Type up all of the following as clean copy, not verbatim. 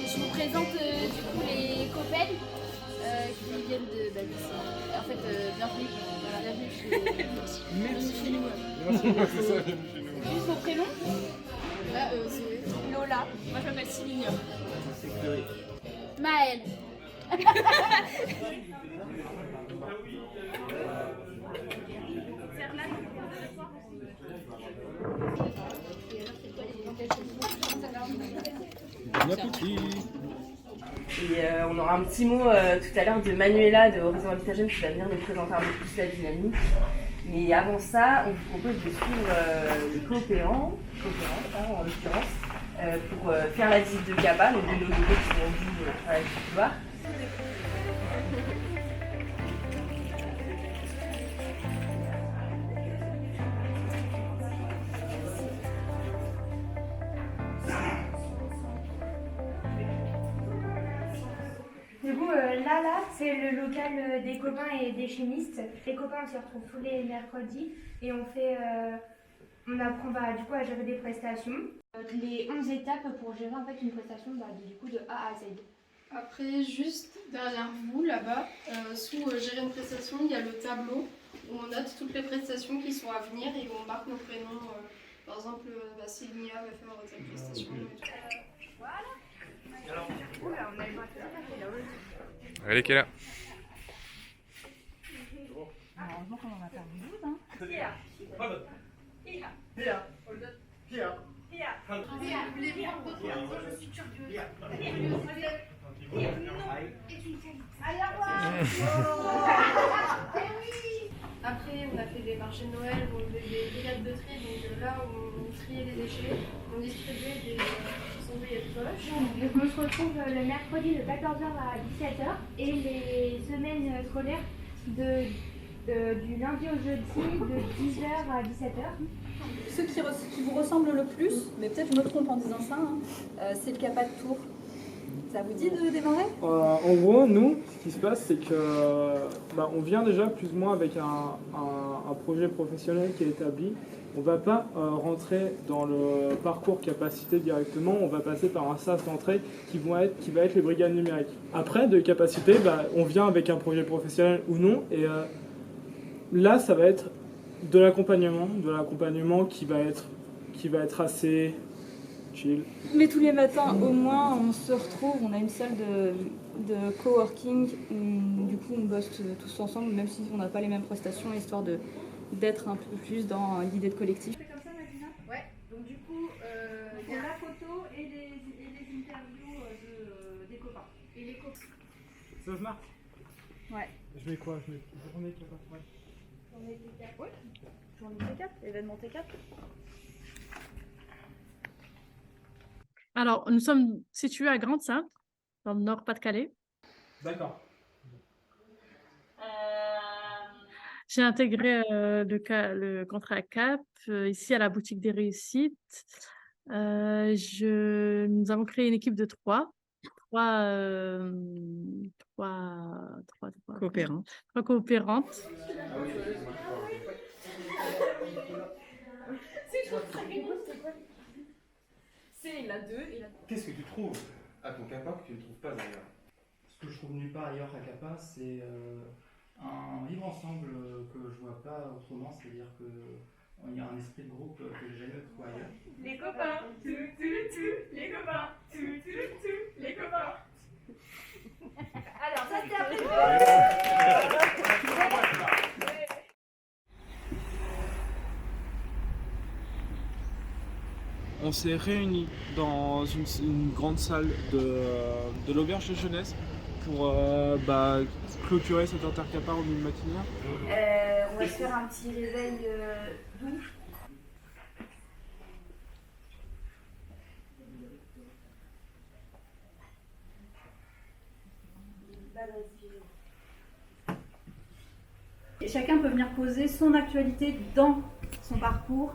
Je vous présente du coup les copains qui viennent d'ici. En fait, bienvenue. Voilà, bienvenue chez nous. Merci, c'est ça, bienvenue chez nous. Juste vos prénoms. Zoé. Lola. Moi je m'appelle Céline. C'est Chloé. Maëlle. Bon appétit. Et on aura un petit mot tout à l'heure de Manuela de Horizon Habitat Jeune qui va venir nous présenter un peu plus la dynamique. Mais avant ça, on vous propose de suivre les coopérants en l'occurrence, pour faire la visite de CAPA, donc de nos locaux qui sont vus à la couloir. Du coup, là, c'est le local des copains et des chimistes. Les copains, on s'y retrouve tous les mercredis et on fait, on apprend du coup à gérer des prestations. Les 11 étapes pour gérer en fait une prestation du coup de A à Z. Après, juste derrière vous, là-bas, sous gérer une prestation, il y a le tableau où on note toutes les prestations qui sont à venir et où on marque nos prénoms. Par exemple, Célinia va faire telle prestation. Voilà. Oula, on a le matin. Allez, qui est là? Heureusement qu'on en a perdu 12, hein. Après, on a fait des marchés de Noël, on faisait des brigades de tri, donc là, on triait les déchets, on distribuait des sandwichs poches. Donc on se retrouve le mercredi de 14h à 17h et les semaines scolaires du lundi au jeudi de 10h à 17h. Ceux qui vous ressemblent le plus, mais peut-être je me trompe en disant ça, c'est le CAPA de Tours. Ça vous dit de démarrer? En gros, nous, ce qui se passe, c'est que on vient déjà plus ou moins avec un projet professionnel qui est établi. On ne va pas rentrer dans le parcours capacité directement, on va passer par un sas d'entrée qui va être les brigades numériques. Après, de capacité, on vient avec un projet professionnel ou non, et là, ça va être de l'accompagnement qui va être assez chill. Mais tous les matins, au moins, on se retrouve, on a une salle de coworking où du coup on bosse tous ensemble, même si on n'a pas les mêmes prestations, histoire d'être un peu plus dans l'idée de collectif. C'est comme ça, Madina? Ouais, donc du coup, Il y a la photo et les interviews des copains. et les copains. Ça se marche? Ouais. Je mets quoi? Je mets journée CAPA. Ouais. Journée T4, ouais. Journée T4, événement T4. Alors, nous sommes situés à Grande-Synthe, dans le Nord-Pas-de-Calais. D'accord. J'ai intégré le contrat CAP ici à la boutique des réussites. Nous avons créé une équipe de trois Coopérantes. trois coopérantes. C'est la 2 et la 3. Qu'est-ce que tu trouves à ton CAPA que tu ne trouves pas ailleurs? Ce que je trouve nulle part ailleurs à CAPA, c'est un vivre ensemble que je vois pas autrement, c'est-à-dire qu'il y a un esprit de groupe que j'ai jamais trouvé ailleurs. Les copains, les copains, les copains. Alors ça c'est après. On s'est réunis dans une grande salle de l'auberge de jeunesse pour clôturer cet intercapar au milieu de matinée. On va se faire un petit réveil doux. Et chacun peut venir poser son actualité dans son parcours,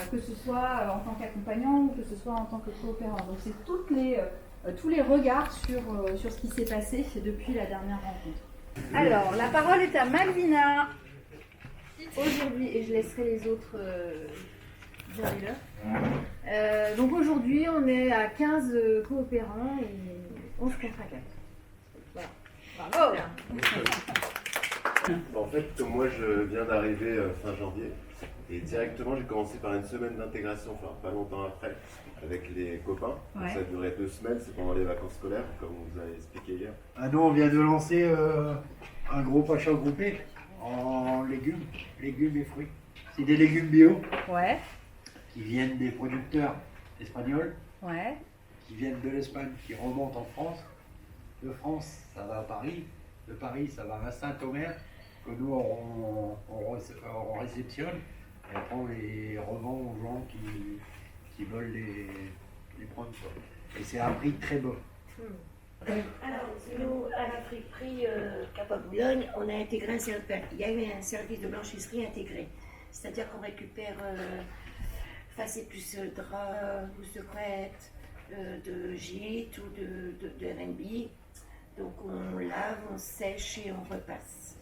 que ce soit en tant qu'accompagnant ou que ce soit en tant que coopérant. Donc c'est toutes les tous les regards sur ce qui s'est passé depuis la dernière rencontre. Alors, la parole est à Malvina. Aujourd'hui, et je laisserai les autres dire les leurs. Donc aujourd'hui, on est à 15 coopérants et 11 contrats 4. Voilà. Bravo. En fait, moi je viens d'arriver fin janvier et directement j'ai commencé par une semaine d'intégration, enfin pas longtemps après, avec les copains. Donc, ça a duré 2 semaines, c'est pendant les vacances scolaires, comme vous avez expliqué hier. Nous on vient de lancer un groupe achat groupé en légumes et fruits. C'est des légumes bio qui viennent des producteurs espagnols, qui viennent de l'Espagne, qui remontent en France. De France, ça va à Paris. De Paris, ça va à Saint-Omer, que nous on réceptionne. Et après, on les revend aux gens qui veulent les prendre. Et c'est un prix très bas. Alors, nous, à la friperie Cap-à-Boulogne, on a intégré il y a eu un service de blanchisserie intégré. C'est-à-dire qu'on récupère facétus drap, housse de couette, de gîte ou de RNB. Donc on lave, on sèche et on repasse.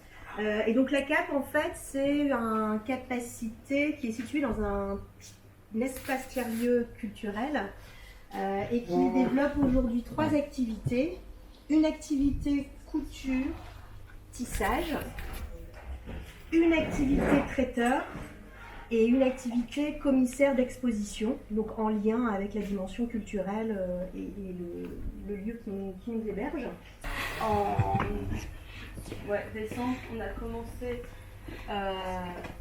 Et donc la CAP, en fait, c'est un capacité qui est situé dans un espace tiers-lieu culturel et qui développe aujourd'hui 3 activités. Une activité couture, tissage, une activité traiteur et une activité commissaire d'exposition, donc en lien avec la dimension culturelle et le lieu qui nous héberge. En décembre, on a commencé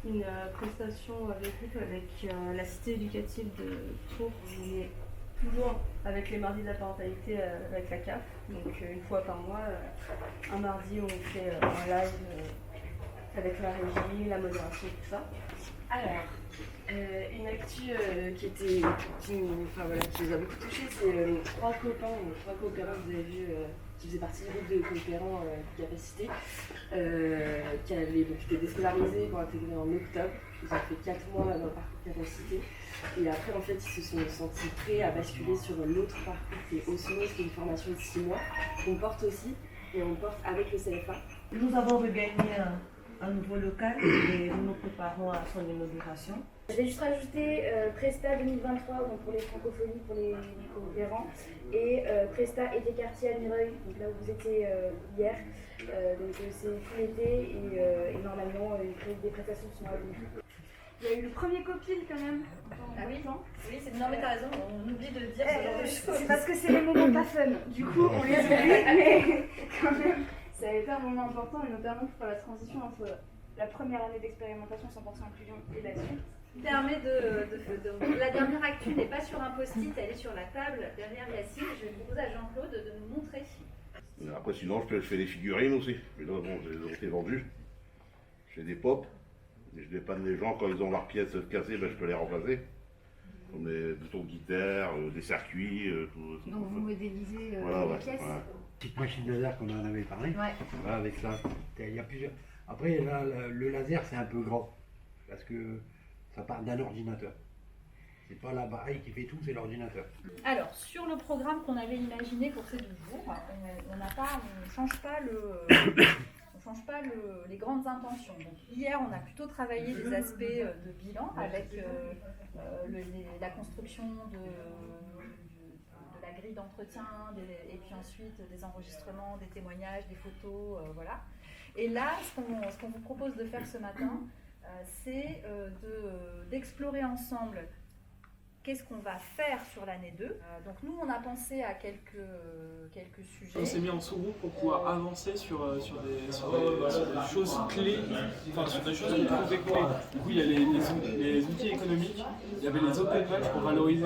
une prestation avec la cité éducative de Tours. On est toujours avec les mardis de la parentalité avec la CAF, donc une fois par mois, un mardi où on fait un live avec la régie, la modération, tout ça. Alors, une actu qui nous a beaucoup touché, c'est 3 copains, 3 coopérants que vous avez vu, qui faisaient partie du groupe de coopérants capacité, qui avaient été déscolarisés pour intégrer en octobre. Ils ont fait 4 mois dans le parcours capacité. Et après, en fait, ils se sont sentis prêts à basculer sur l'autre parcours qui est Osmose, qui est une formation de 6 mois, qu'on porte aussi, et on porte avec le CFA. Nous avons regagné un nouveau local et nous nous préparons à son inauguration. Je vais juste rajouter Presta 2023 donc pour les francophonies, pour les coopérants, et Presta été quartier à Mireuil, donc là où vous étiez hier. Donc c'est tout l'été et normalement des prestations sont à venir. Il y a eu le premier copil quand même. Ah oui, non mais t'as raison, on oublie de dire ce genre de choses. C'est parce que c'est les moments pas fun. Du coup, on les oublie, mais quand même, ça a été un moment important et notamment pour la transition entre la première année d'expérimentation 100% inclusion et la suite. Permet la dernière actu n'est pas sur un post-it, elle est sur la table derrière Yacine. Je vais proposer à Jean-Claude de nous montrer. Après, sinon, je fais des figurines aussi. Mais là, bon, j'ai été vendu. Je fais des pop. Et je dépanne les gens quand ils ont leurs pièces cassées, ben, je peux les remplacer. Comme des boutons de guitare, des circuits, tout. Donc vous modélisez voilà, les pièces. Voilà. Petite machine laser qu'on en avait parlé. Ouais. Voilà, avec ça, il y a plusieurs. Après, là, le laser, c'est un peu grand. Parce que ça part d'un ordinateur. C'est pas l'appareil qui fait tout, c'est l'ordinateur. Alors, sur le programme qu'on avait imaginé pour ces 12 jours, on ne change pas les grandes intentions. Donc, hier, on a plutôt travaillé des aspects de bilan avec la construction de la grille d'entretien, et puis ensuite des enregistrements, des témoignages, des photos, voilà. Et là, ce qu'on vous propose de faire ce matin, c'est d'explorer ensemble qu'est-ce qu'on va faire sur l'année 2. Donc nous, on a pensé à quelques sujets. On s'est mis en sous-groupe pour pouvoir avancer sur des choses clés, enfin sur des choses qu'on trouvait clés. Du coup, il y a les outils économiques, il y avait les open match pour valoriser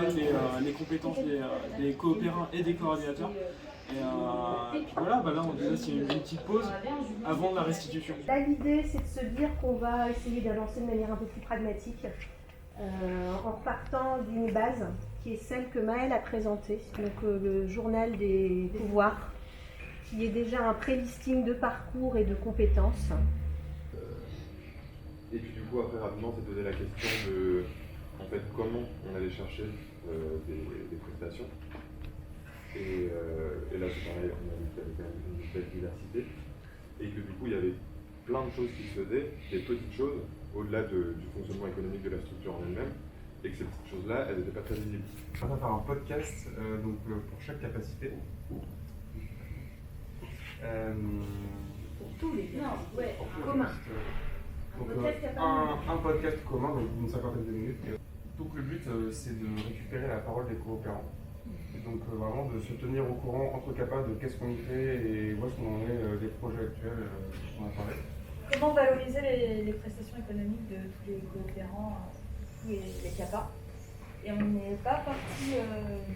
les compétences des coopérants et des coordinateurs. Et puis voilà, là on déjà c'est une petite pause avant la restitution. Là, l'idée, c'est de se dire qu'on va essayer d'avancer de manière un peu plus pragmatique. En repartant d'une base qui est celle que Maëlle a présentée, donc le journal des pouvoirs, qui est déjà un pré-listing de parcours et de compétences. Et puis du coup après rapidement s'est posé la question de en fait comment on allait chercher des prestations. Et là, c'est pareil, on a vu qu'il y avait quand même une belle diversité. Et que du coup, il y avait plein de choses qui se faisaient, des petites choses, au-delà du fonctionnement économique de la structure en elle-même, et que ces petites choses-là, elles n'étaient pas très visibles. On va faire un podcast pour chaque capacité. Pour tous les commun. Un podcast commun d'une cinquantaine de minutes. Donc le but, c'est de récupérer la parole des coopérants. Et donc vraiment de se tenir au courant entre CAPA de qu'est-ce qu'on y fait et où est-ce qu'on en est des projets actuels dont on a parlé. Comment valoriser les prestations économiques de tous les coopérants, tous les CAPA. Et on n'est pas parti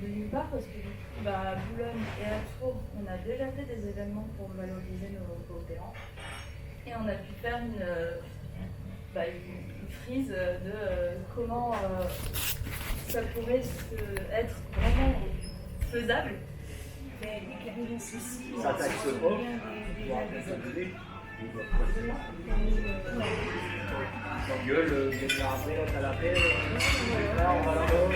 de nulle part parce que du coup, à Boulogne et à Tours, on a déjà fait des événements pour valoriser nos coopérants. Et on a pu faire une frise de comment ça pourrait être vraiment faisable. Ça taxe pas. Gueule, après, l'autre à la paix, là, on va là-bas.